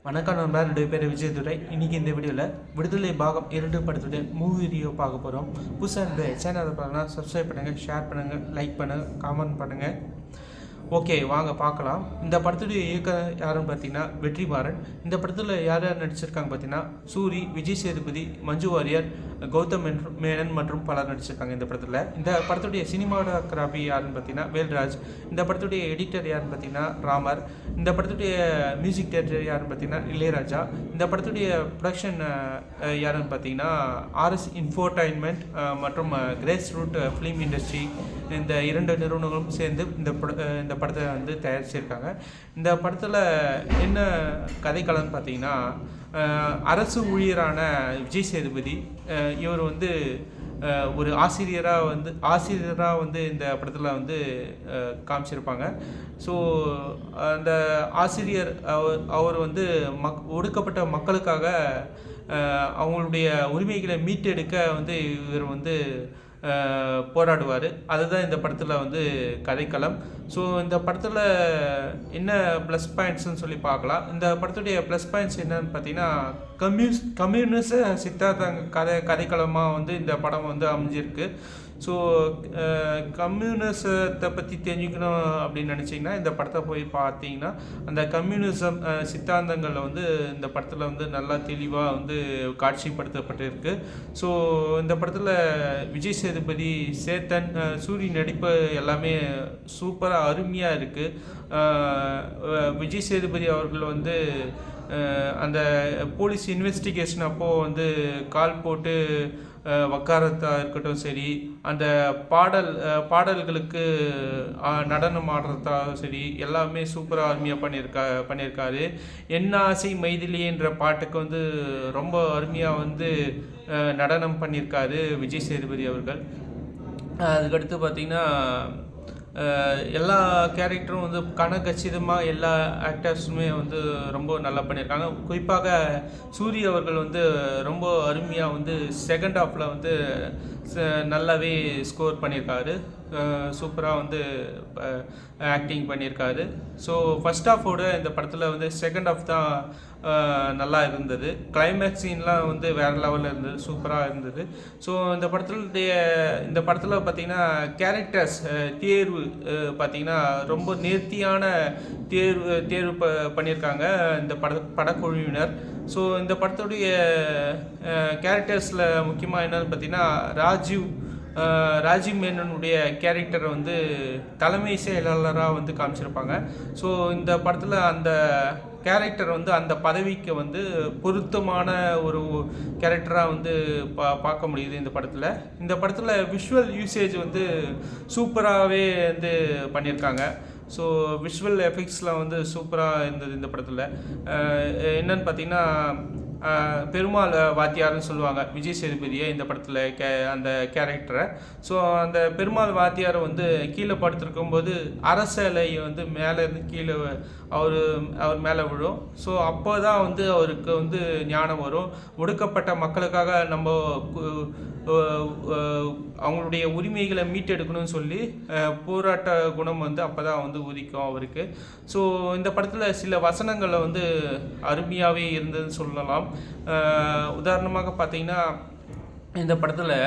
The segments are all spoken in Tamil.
வணக்கம் நண்பா, என்னுடைய பேர் விஜயதுரை. இன்றைக்கி இந்த வீடியோவில் விடுதலை பாகம் 2 படத்துடைய மூவி வீடியோ பார்க்க போகிறோம். புதுசாக இந்த சேனலை பார்க்கலாம், சப்ஸ்கிரைப் பண்ணுங்கள், ஷேர் பண்ணுங்கள், லைக் பண்ணுங்கள், கமெண்ட் பண்ணுங்கள். ஓகே, வாங்க பார்க்கலாம். இந்த படத்துடைய இயக்கம் யாருன்னு பார்த்தீங்கன்னா வெற்றிமாறன். இந்த படத்தில் யார் யார் நடிச்சிருக்காங்க பார்த்தீங்கன்னா சூரி, விஜய் சேதுபதி, மஞ்சு வாரியர், கௌதம் மேனன் மற்றும் பலர் நடிச்சிருக்காங்க இந்த படத்தில். இந்த படத்துடைய சினிமாட்டோகிராஃபி யாருன்னு பார்த்தீங்கன்னா வேல்ராஜ். இந்த படத்துடைய எடிட்டர் யாருன்னு பார்த்தீங்கன்னா ராமர். இந்த படத்துடைய மியூசிக் டைரக்டர் யாருன்னு பார்த்தீங்கன்னா இளையராஜா. இந்த படத்துடைய ப்ரொடக்ஷன் யாருன்னு பார்த்தீங்கன்னா ஆர்எஸ் இன்ஃபோர்டைன்மெண்ட் மற்றும் கிரேஸ் ரூட் ஃபிலிம் இண்டஸ்ட்ரி. இந்த இரண்டு நிறுவனங்களும் சேர்ந்து இந்த படத்தை வந்து தயாரிச்சிருக்காங்க. இந்த படத்தில் என்ன கதைக்களம்னு பார்த்தீங்கன்னா அரசு ஊழியரான விஜய் சேதுபதி இவர் வந்து ஒரு ஆசிரியராக வந்து இந்த படத்தில் வந்து காமிச்சிருப்பாங்க. ஸோ அந்த ஆசிரியர் அவர் வந்து ஒடுக்கப்பட்ட மக்களுக்காக அவங்களுடைய உரிமைகளை மீட்டெடுக்க வந்து இவர் வந்து போராடுவார். அதுதான் இந்த படத்தில் வந்து கதைக்களம். ஸோ இந்த படத்தில் என்ன ப்ளஸ் பாயிண்ட்ஸ்ன்னு சொல்லி பார்க்கலாம். இந்த படத்துடைய ப்ளஸ் பாயிண்ட்ஸ் என்னன்னு பார்த்தீங்கன்னா கம்யூனிச கதைக்களமாக வந்து இந்த படம் வந்து அமைஞ்சிருக்கு. ஸோ கம்யூனிசத்தை பற்றி தெரிஞ்சுக்கணும் அப்படின்னு நினச்சிங்கன்னா இந்த படத்தை போய் பார்த்தீங்கன்னா அந்த கம்யூனிசம் சித்தாந்தங்களில் வந்து இந்த படத்தில் வந்து நல்லா தெளிவாக வந்து காட்சிப்படுத்தப்பட்டிருக்கு. ஸோ இந்த படத்தில் விஜய் சேதுபதி, சேத்தன், சூரி நடிப்பு எல்லாமே சூப்பராக அருமையாக இருக்குது. விஜய் சேதுபதி அவர்கள் வந்து அந்த போலீஸ் இன்வெஸ்டிகேஷன் அப்போது வந்து கால் போட்டு வக்காரத்தா இருக்கட்டும் சரி, அந்த பாடல்களுக்கு நடனம் ஆடுறதா சரி, எல்லாமே சூப்பராக அருமையாக பண்ணியிருக்காரு. என்ன ஆசை மைதிலின்ற பாட்டுக்கு வந்து ரொம்ப அருமையாக வந்து நடனம் பண்ணியிருக்காரு விஜய் சேதுபதி அவர்கள். அதுக்கடுத்து பார்த்திங்கன்னா எல்லா கேரக்டரும் வந்து கனகச்சிதமாக எல்லா ஆக்டர்ஸுமே வந்து ரொம்ப நல்லா பண்ணியிருக்காங்க. குறிப்பாக சூரிய அவர்கள் வந்து ரொம்ப அருமையாக வந்து செகண்ட் ஹாஃபில் வந்து நல்லாவே ஸ்கோர் பண்ணியிருக்காரு. சூப்பராக வந்து ஆக்டிங் பண்ணியிருக்காரு. ஸோ ஃபஸ்ட் ஹாஃபோட இந்த படத்தில் வந்து செகண்ட் ஹாஃப் தான் நல்லா இருந்தது. கிளைமேக்ஸ் சீன்லாம் வந்து வேறு லெவலில் இருந்தது, சூப்பராக இருந்தது. ஸோ இந்த படத்தில் பார்த்திங்கன்னா கேரக்டர்ஸ் தேர்வு பார்த்திங்கன்னா ரொம்ப நேர்த்தியான தேர்வு பண்ணியிருக்காங்க இந்த படக்குழுவினர். ஸோ இந்த படத்துடைய கேரக்டர்ஸில் முக்கியமாக என்னென்னு பார்த்திங்கன்னா ராஜீவ் மேனனுடைய கேரக்டரை வந்து தலைமை செயலாளராக வந்து காமிச்சிருப்பாங்க. ஸோ இந்த படத்தில் அந்த கேரக்டர் வந்து அந்த பதவிக்கு வந்து பொருத்தமான ஒரு கேரக்டராக வந்து பார்க்க முடியுது இந்த படத்தில். இந்த படத்தில் விஷுவல் யூசேஜ் வந்து சூப்பராகவே வந்து பண்ணியிருக்காங்க. ஸோ விஷுவல் எஃபெக்ட்ஸ்லாம் வந்து சூப்பராக இருந்தது இந்த படத்தில். என்னன்னு பார்த்தீங்கன்னா பெருமாள் வாத்தியார்னு சொல்லுவாங்க விஜய் சேதுபதியை இந்த படத்தில் அந்த கேரக்டரை. ஸோ அந்த பெருமாள் வாத்தியாரை வந்து கீழே படுத்திருக்கும்போது அரசலை வந்து மேலேருந்து கீழே அவர் மேலே விழும். ஸோ அப்போ தான் வந்து அவருக்கு வந்து ஞானம் வரும். ஒடுக்கப்பட்ட மக்களுக்காக நம்ம அவங்களுடைய உரிமைகளை மீட்டெடுக்கணும்னு சொல்லி போராட்ட குணம் வந்து அப்போ தான் வந்து உதிக்கும் அவருக்கு. ஸோ இந்த படத்தில் சில வசனங்களை வந்து அருமையாகவே இருந்ததுன்னு சொல்லலாம். உதாரணமாக பார்த்தீங்கன்னா இந்த படத்தில்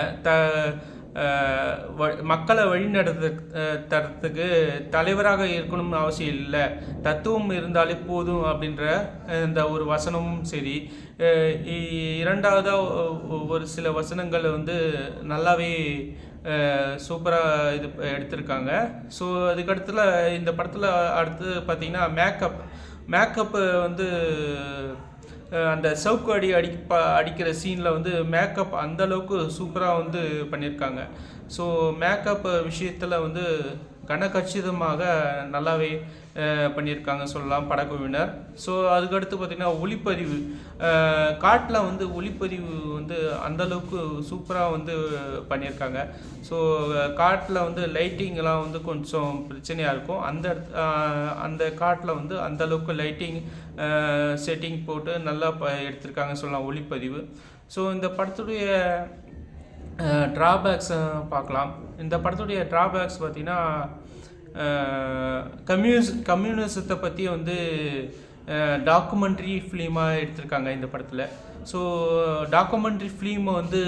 மக்களை வழிநடத்துறதுக்கு தலைவராக இருக்கணும்னு அவசியம் இல்லை, தத்துவம் இருந்தாலே போதும் அப்படின்ற இந்த ஒரு வசனமும் சரி. இரண்டாவதாக ஒரு சில வசனங்கள் வந்து நல்லாவே சூப்பராக எடுத்திருக்காங்க. ஸோ அதுக்கடுத்துல இந்த படத்தில் அடுத்து பார்த்திங்கன்னா மேக்கப்பு வந்து அந்த சவுக்கு அடிக்கிற சீனில் வந்து மேக்கப் அந்தளவுக்கு சூப்பராக வந்து பண்ணியிருக்காங்க. ஸோ மேக்கப் விஷயத்தில் வந்து கனகச்சிதமாக நல்லாவே பண்ணியிருக்காங்க சொல்லலாம் படக்குழுவினர். ஸோ அதுக்கடுத்து பார்த்திங்கன்னா ஒளிப்பதிவு, காட்டில் வந்து ஒளிப்பதிவு வந்து அந்தளவுக்கு சூப்பராக வந்து பண்ணியிருக்காங்க. ஸோ காட்டில் வந்து லைட்டிங்கெலாம் வந்து கொஞ்சம் பிரச்சனையாக இருக்கும். அந்த காட்டில் வந்து அந்தளவுக்கு லைட்டிங் செட்டிங் போட்டு நல்லா எடுத்திருக்காங்க சொல்லலாம் ஒளிப்பதிவு. ஸோ இந்த படத்துடைய ட்ராபேக்ஸ் பார்க்கலாம். இந்த படத்துடைய ட்ராபேக்ஸ் பார்த்திங்கன்னா கம்யூனிசத்தை பற்றி வந்து டாக்குமெண்ட்ரி ஃபிலிமாக எடுத்திருக்காங்க இந்த படத்தில். ஸோ டாக்குமெண்ட்ரி ஃபிலிமை வந்து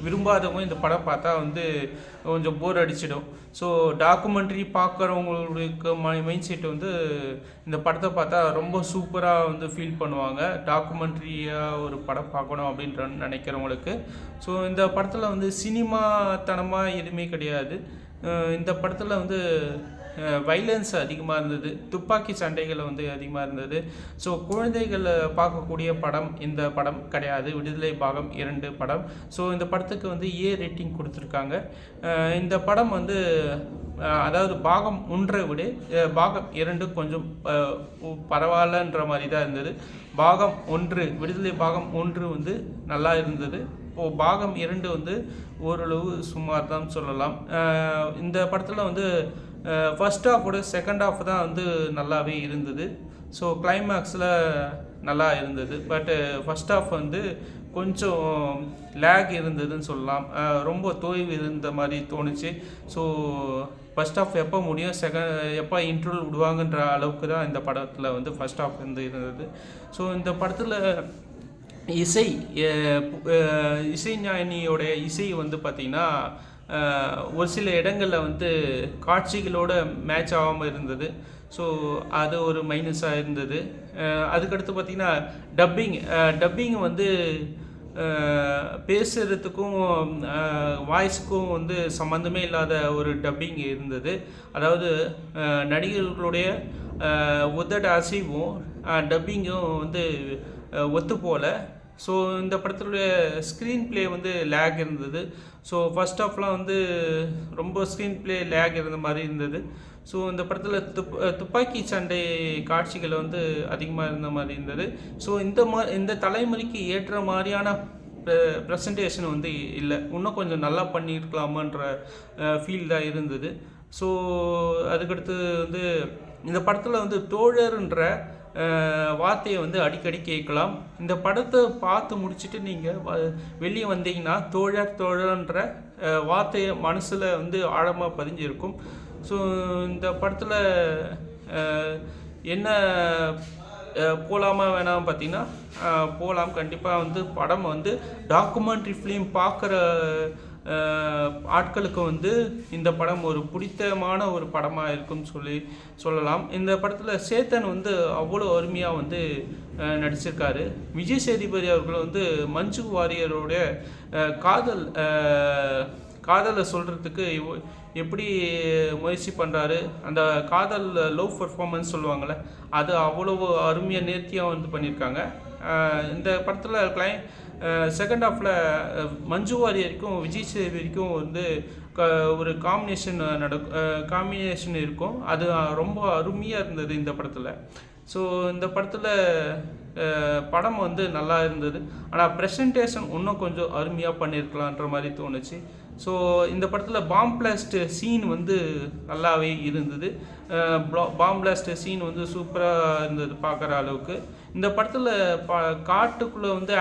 விரும்பாதவங்க இந்த படம் பார்த்தா வந்து கொஞ்சம் போர் அடிச்சிடும். ஸோ டாக்குமெண்ட்ரி பார்க்குறவங்களுக்கு மைண்ட் செட் வந்து இந்த படத்தை பார்த்தா ரொம்ப சூப்பராக வந்து ஃபீல் பண்ணுவாங்க. டாக்குமெண்ட்ரியாக ஒரு படம் பார்க்கணும் அப்படின்ற நினைக்கிறவங்களுக்கு. ஸோ இந்த படத்தில் வந்து சினிமாத்தனமாக எதுவுமே கிடையாது. இந்த படத்தில் வந்து வைலன்ஸ் அதிகமாக இருந்தது, துப்பாக்கி சண்டைகள் வந்து அதிகமாக இருந்தது. ஸோ குழந்தைகளை பார்க்கக்கூடிய படம் இந்த படம் கிடையாது. விடுதலை பாகம் 2 படம். ஸோ இந்த படத்துக்கு வந்து ஏ ரேட்டிங் கொடுத்துருக்காங்க. இந்த படம் வந்து அதாவது பாகம் 1 விட பாகம் 2 கொஞ்சம் பரவாயில்லன்ற மாதிரி தான் இருந்தது. பாகம் 1 விடுதலை பாகம் 1 வந்து நல்லா இருந்தது. இப்போது பாகம் 2 வந்து ஓரளவு சுமார் தான் சொல்லலாம். இந்த படத்தில் வந்து ஃபர்ஸ்ட் ஹாஃபோட செகண்ட் ஹாஃப் தான் வந்து நல்லாவே இருந்தது. ஸோ கிளைமேக்ஸில் நல்லா இருந்தது. பட்டு ஃபர்ஸ்ட் ஹாஃப் வந்து கொஞ்சம் லேக் இருந்ததுன்னு சொல்லலாம். ரொம்ப தோய்வு இருந்த மாதிரி தோணுச்சு. ஸோ ஃபர்ஸ்ட் ஹாஃப் எப்போ முடியும், எப்போ இன்ட்ரோல் விடுவாங்கன்ற அளவுக்கு தான் இந்த படத்தில் வந்து ஃபர்ஸ்ட் ஹாஃப் வந்து இருந்தது. ஸோ இந்த படத்தில் இசைஞானியோடைய இசை வந்து பார்த்திங்கன்னா ஒரு சில இடங்களில் வந்து காட்சிகளோட மேட்ச் ஆகாமல் இருந்தது. ஸோ அது ஒரு மைனஸாக இருந்தது. அதுக்கடுத்து பார்த்திங்கன்னா டப்பிங் வந்து பேசுகிறதுக்கும் வாய்ஸுக்கும் வந்து சம்மந்தமே இல்லாத ஒரு டப்பிங் இருந்தது. அதாவது நடிகர்களுடைய உதட அசைவும் டப்பிங்கும் வந்து ஒத்து போல. ஸோ இந்த படத்துடைய ஸ்க்ரீன் ப்ளே வந்து லேக் இருந்தது. ஸோ ஃபர்ஸ்ட் ஹாஃப்லாம் வந்து ரொம்ப ஸ்க்ரீன் ப்ளே லேக் இருந்த மாதிரி இருந்தது. ஸோ இந்த படத்தில் துப்பாக்கி சண்டை காட்சிகள் வந்து அதிகமாக இருந்த மாதிரி இருந்தது. ஸோ இந்த தலைமுறைக்கு ஏற்ற மாதிரியான ப்ரெசன்டேஷன் வந்து இல்லை. இன்னும் கொஞ்சம் நல்லா பண்ணியிருக்கலாமான்ற ஃபீல் தான் இருந்தது. ஸோ அதுக்கடுத்து வந்து இந்த படத்தில் வந்து தோழர்ன்ற வார்த்தையை வந்து அடிக்கடி கேட்கலாம். இந்த படத்தை பார்த்து முடிச்சுட்டு நீங்கள் வெளியே வந்தீங்கன்னா தோழர்ன்ற வார்த்தையை மனசில் வந்து ஆழமாக பதிஞ்சிருக்கும். ஸோ இந்த படத்தில் என்ன போகலாமா வேணாம் பார்த்தீங்கன்னா போகலாம். கண்டிப்பாக வந்து படம் வந்து டாக்குமெண்ட்ரி ஃபிலிம் பார்க்குற ஆட்களுக்கு வந்து இந்த படம் ஒரு பிடித்தமான ஒரு படமாக இருக்குன்னு சொல்லலாம். இந்த படத்தில் சேத்தன் வந்து அவ்வளோ அருமையாக வந்து நடிச்சிருக்காரு. விஜய் சேதுபதி அவர்கள் வந்து மஞ்சு வாரியரோடைய காதலை சொல்கிறதுக்கு எப்படி முயற்சி பண்ணுறாரு, அந்த காதல் லவ் பர்ஃபார்மன்ஸ் சொல்லுவாங்கள்ல, அது அவ்வளோ அருமையாக நேர்த்தியாக வந்து பண்ணியிருக்காங்க. இந்த படத்தில் செகண்ட் ஹாஃபில் மஞ்சு வாரியருக்கும் விஜய் சேதுபதிக்கும் வந்து ஒரு காம்பினேஷன் இருக்கும். அது ரொம்ப அருமையாக இருந்தது இந்த படத்தில். ஸோ இந்த படத்தில் படம் வந்து நல்லா இருந்தது. ஆனால் ப்ரெசன்டேஷன் இன்னும் கொஞ்சம் அருமையாக பண்ணியிருக்கலான்ற மாதிரி தோணுச்சு. ஸோ இந்த படத்தில் பாம் பிளாஸ்ட் சீன் வந்து நல்லாவே இருந்தது. பாம் பிளாஸ்ட் சீன் வந்து சூப்பராக இருந்தது பார்க்குற அளவுக்கு. இந்த படத்தில் காட்டுக்குள்ளே வந்து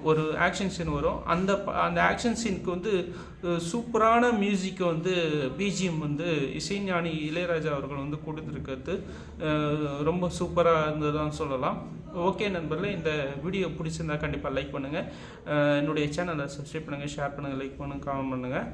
ஒரு ஆக்ஷன் சீன் வரும். அந்த ஆக்ஷன் சீனுக்கு வந்து சூப்பரான மியூசிக்கை வந்து பிஜிஎம் வந்து இசைஞானி இளையராஜா அவர்கள் வந்து கொடுத்துருக்கிறது ரொம்ப சூப்பராக இருந்ததுன்னு சொல்லலாம். ஓகே நண்பர்களே, இந்த வீடியோ பிடிச்சிருந்தா கண்டிப்பாக லைக் பண்ணுங்கள். என்னுடைய சேனலை சப்ஸ்கிரைப் பண்ணுங்கள், ஷேர் பண்ணுங்கள், லைக் பண்ணுங்கள், கமெண்ட் பண்ணுங்கள்.